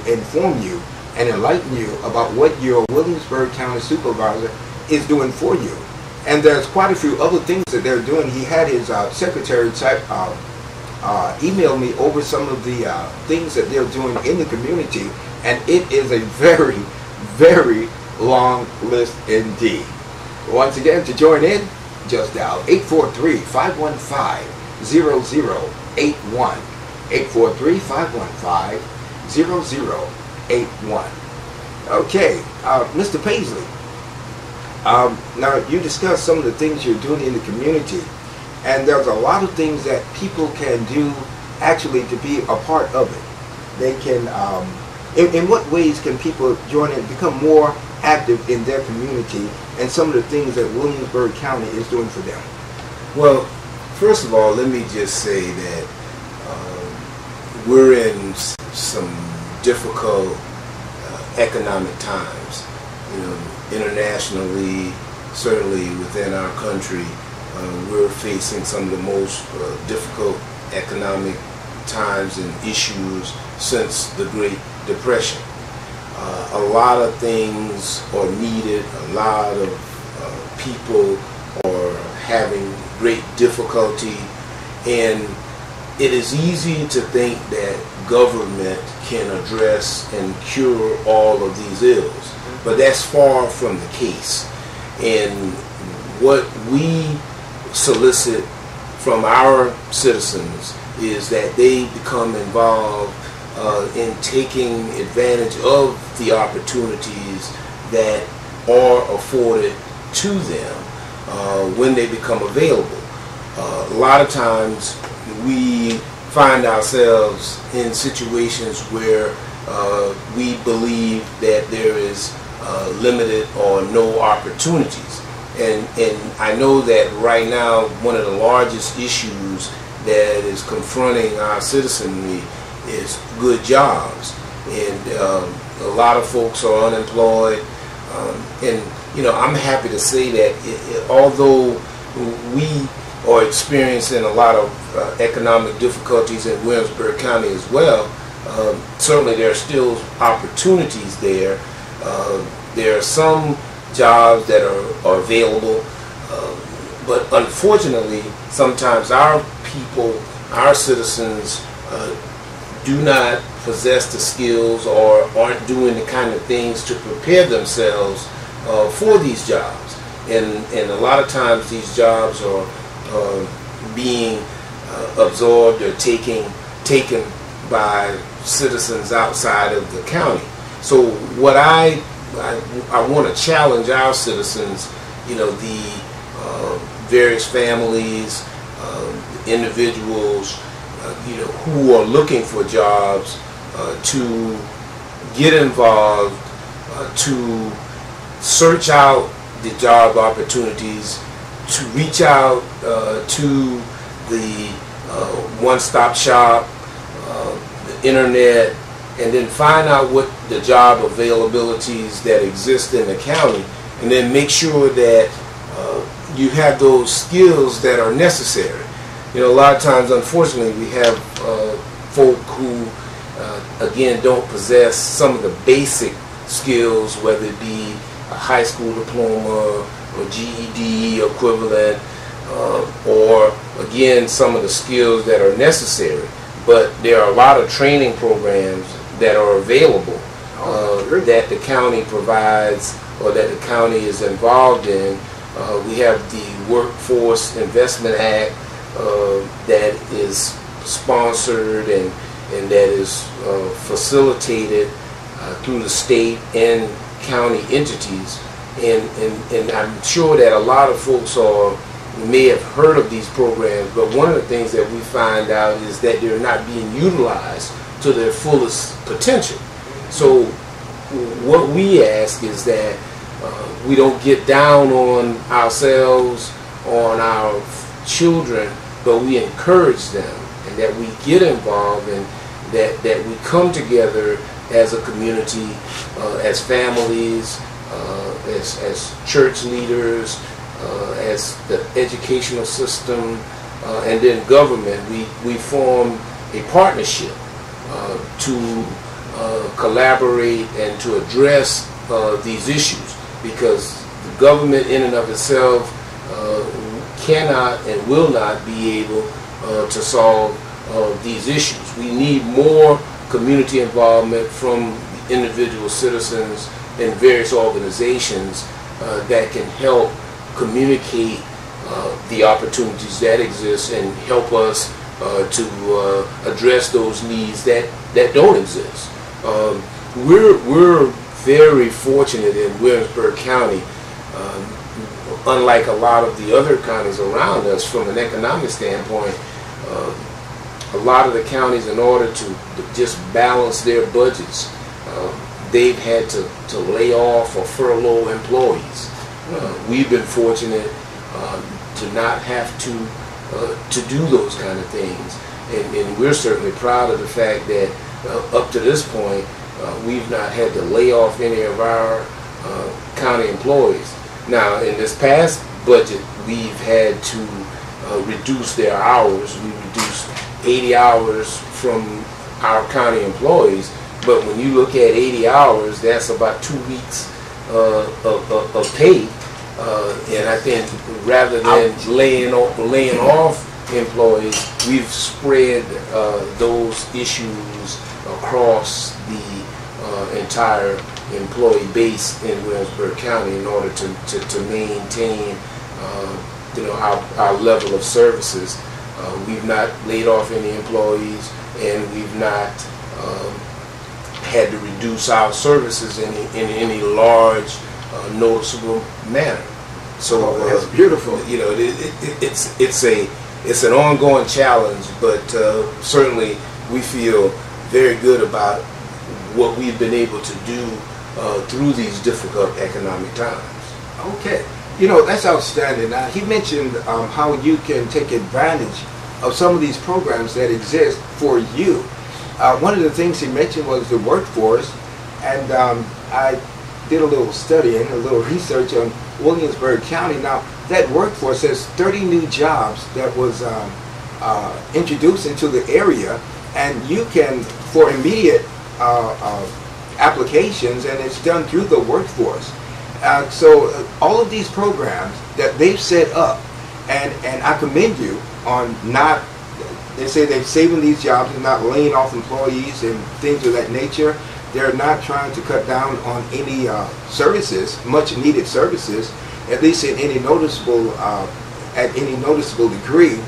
inform you and enlighten you about what your Williamsburg County Supervisor is doing for you. And there's quite a few other things that they're doing. He had his secretary email me over some of the things that they're doing in the community, and it is a very, very long list indeed. Once again, to join in, just dial 843-515-0081. 843-515-0081. Okay, Mr. Paisley, now you discussed some of the things you're doing in the community, and there's a lot of things that people can do actually to be a part of it. They can, in what ways can people join and become more active in their community, and some of the things that Williamsburg County is doing for them? Well, first of all, let me just say that we're in some difficult economic times. You know, internationally, certainly within our country, we're facing some of the most difficult economic times and issues since the Great Depression. A lot of things are needed, a lot of people are having great difficulty, and it is easy to think that government can address and cure all of these ills, but that's far from the case. And what we solicit from our citizens is that they become involved in taking advantage of the opportunities that are afforded to them when they become available. A lot of times we find ourselves in situations where we believe that there is limited or no opportunities. And I know that right now one of the largest issues that is confronting our citizenry is good jobs. And a lot of folks are unemployed. And you know, I'm happy to say that although we are experiencing a lot of economic difficulties in Williamsburg County as well, certainly there are still opportunities there. There are some jobs that are available, but unfortunately sometimes our people, our citizens, do not possess the skills or aren't doing the kind of things to prepare themselves for these jobs. And a lot of times these jobs are being absorbed or taken by citizens outside of the county. So what I want to challenge our citizens, you know, the various families, individuals, you know, who are looking for jobs, to get involved, to search out the job opportunities, to reach out to the one-stop shop, the internet, and then find out what the job availabilities that exist in the county, and then make sure that you have those skills that are necessary. You know, a lot of times, unfortunately, we have folk who, again, don't possess some of the basic skills, whether it be a high school diploma or GED equivalent, or, again, some of the skills that are necessary. But there are a lot of training programs that are available that the county provides or that the county is involved in. We have the Workforce Investment Act that is sponsored and that is facilitated through the state and county entities. And I'm sure that a lot of folks may have heard of these programs, but one of the things that we find out is that they're not being utilized to their fullest potential. So what we ask is that we don't get down on ourselves, on our children, but we encourage them, and that we get involved, and that we come together as a community, as families, as church leaders, as the educational system, and then government. We form a partnership to collaborate and to address these issues, because the government in and of itself cannot and will not be able to solve these issues. We need more community involvement from individual citizens and various organizations that can help communicate the opportunities that exist and help us to address those needs that don't exist. We're very fortunate in Williamsburg County, unlike a lot of the other counties around us from an economic standpoint. A lot of the counties, in order to just balance their budgets, they've had to lay off or furlough employees. We've been fortunate to not have to do those kind of things, and we're certainly proud of the fact that up to this point we've not had to lay off any of our county employees. Now, in this past budget, we've had to reduce their hours. We reduced 80 hours from our county employees, but when you look at 80 hours, that's about 2 weeks of pay. And I think rather than laying off employees, we've spread those issues across the entire employee base in Williamsburg County in order to maintain our level of services. We've not laid off any employees, and we've not had to reduce our services in any large noticeable manner. So that's beautiful. It's an ongoing challenge, but certainly we feel very good about what we've been able to do through these difficult economic times. Okay, that's outstanding. Now, he mentioned how you can take advantage of some of these programs that exist for you. One of the things he mentioned was the workforce, and I did a little studying, a little research on Williamsburg County. Now, that workforce has 30 new jobs that was introduced into the area, and you can, for immediate applications, and it's done through the workforce. So all of these programs that they've set up, and I commend you on not, they say they're saving these jobs and not laying off employees and things of that nature. They're not trying to cut down on any services, much needed services, at least in any noticeable, at any noticeable degree.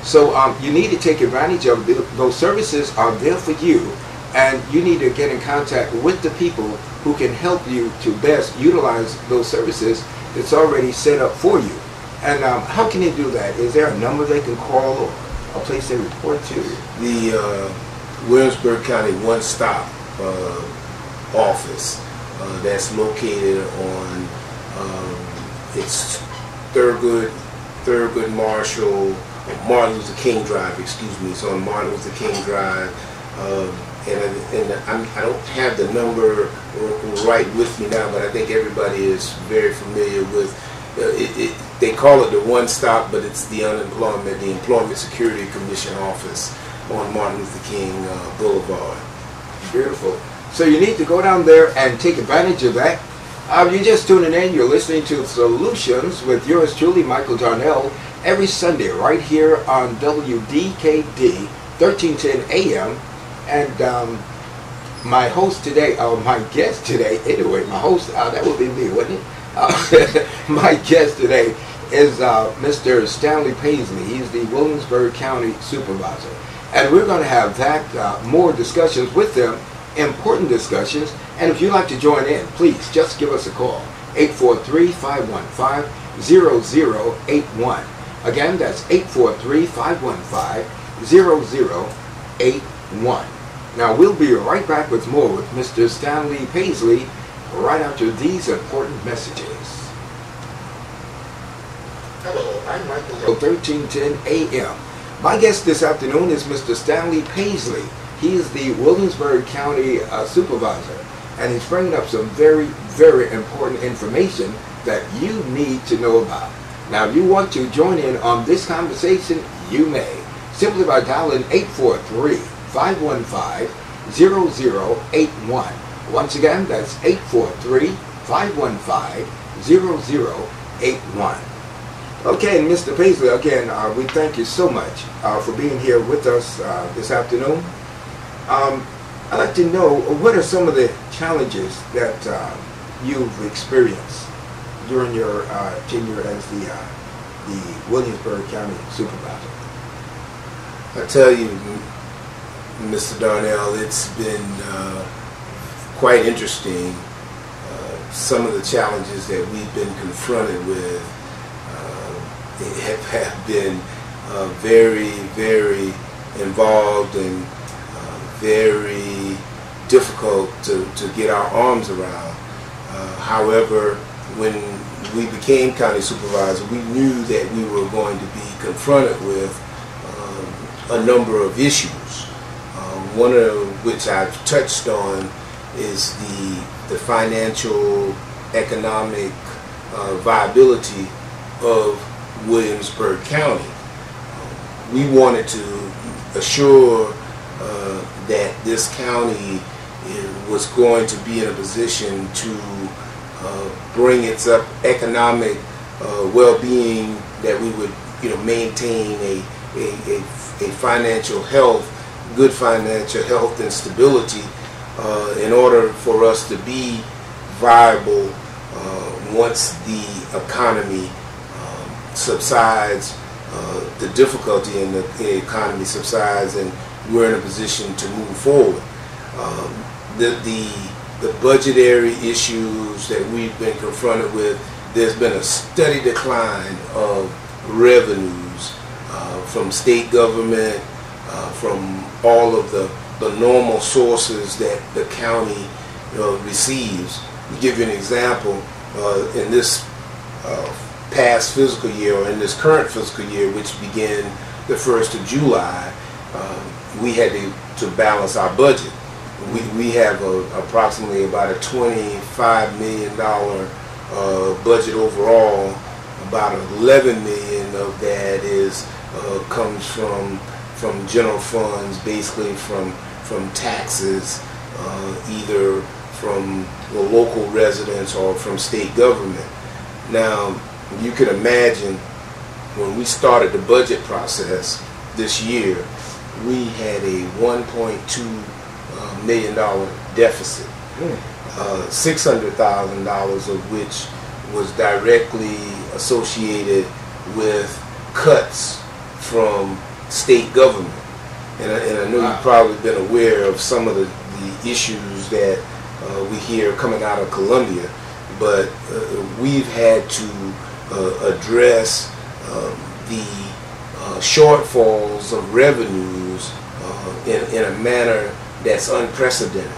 So you need to take advantage of those services are there for you, and you need to get in contact with the people who can help you to best utilize those services that's already set up for you. And how can you do that? Is there a number they can call or a place they report to? The Williamsburg County One Stop office that's located on it's Thurgood Marshall, Martin Luther King Drive, excuse me. It's on Martin Luther King Drive, and I don't have the number right with me now, but I think everybody is very familiar with they call it the One Stop, but it's the Employment Security Commission office on Martin Luther King Boulevard. Beautiful. So you need to go down there and take advantage of that. You're just tuning in. You're listening to Solutions with yours truly, Michael Darnell, every Sunday right here on WDKD 1310 AM. And my host today, my guest today, anyway, my host, that would be me, wouldn't it? My guest today is Mr. Stanley Paisley. He's the Williamsburg County Supervisor. And we're going to have that, more discussions with them, important discussions. And if you'd like to join in, please just give us a call, 843-515-0081. Again, that's 843-515-0081. Now, we'll be right back with more with Mr. Stanley Paisley right after these important messages. Hello, I'm Michael. 1310 AM. My guest this afternoon is Mr. Stanley Paisley. He is the Williamsburg County Supervisor, and he's bringing up some very, very important information that you need to know about. Now, if you want to join in on this conversation, you may, simply by dialing 843-515-0081. 843-515-0081. Once again, that's 843-515-0081. Okay, and Mr. Paisley, again, we thank you so much for being here with us this afternoon. I'd like to know, what are some of the challenges that you've experienced during your tenure as the Williamsburg County Supervisor? I tell you, Mr. Darnell, it's been quite interesting. Some of the challenges that we've been confronted with have been very, very involved and very difficult to get our arms around. However, when we became county supervisor, we knew that we were going to be confronted with a number of issues. One of which I've touched on is the financial, economic viability of Williamsburg County. We wanted to assure that this county was going to be in a position to bring its economic well-being, that we would, maintain a financial health, good financial health and stability, in order for us to be viable once the economy subsides, the difficulty in the economy subsides, and we're in a position to move forward. The budgetary issues that we've been confronted with, there's been a steady decline of revenues from state government, from all of the normal sources that the county receives. To give you an example, in this past fiscal year, or in this current fiscal year, which began the 1st of July, we had to balance our budget. We have approximately about a $25 million budget overall. About $11 million of that comes from general funds, basically from taxes, either from the local residents or from state government. Now, you can imagine, when we started the budget process this year, we had a $1.2 million deficit, $600,000 of which was directly associated with cuts from state government. And I know you've probably been aware of some of the issues that we hear coming out of Columbia, but we've had to address the shortfalls of revenues in a manner that's unprecedented.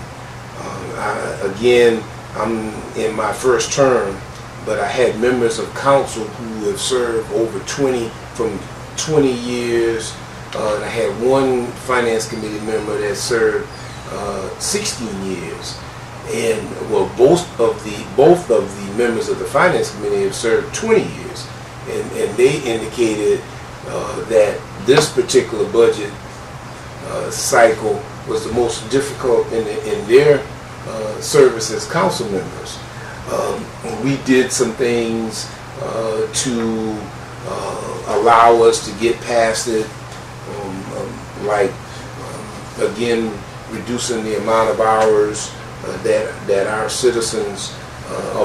Again, I'm in my first term, but I had members of council who have served over 20 years, and I had one finance committee member that served 16 years. And well, both of the members of the finance committee have served 20 years, and they indicated that this particular budget cycle was the most difficult in their service as council members. We did some things to allow us to get past it, like again, reducing the amount of hours that our citizens,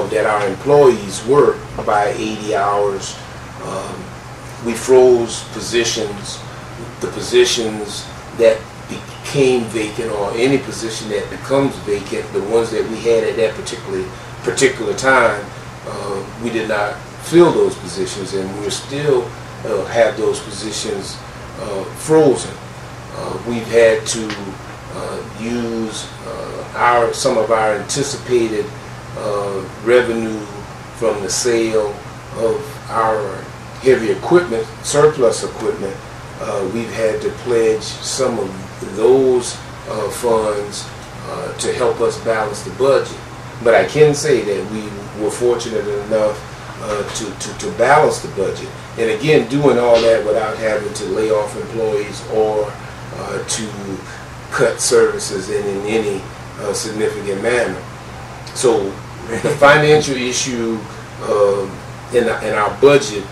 that our employees work by 80 hours. We froze positions, the positions that became vacant, or any position that becomes vacant, the ones that we had at that particular time, we did not fill those positions, and we still have those positions frozen. We've had to use some of our anticipated revenue from the sale of our heavy equipment, surplus equipment. We've had to pledge some of those funds to help us balance the budget. But I can say that we were fortunate enough to balance the budget. And again, doing all that without having to lay off employees or to cut services in any significant manner. So the financial issue in our budget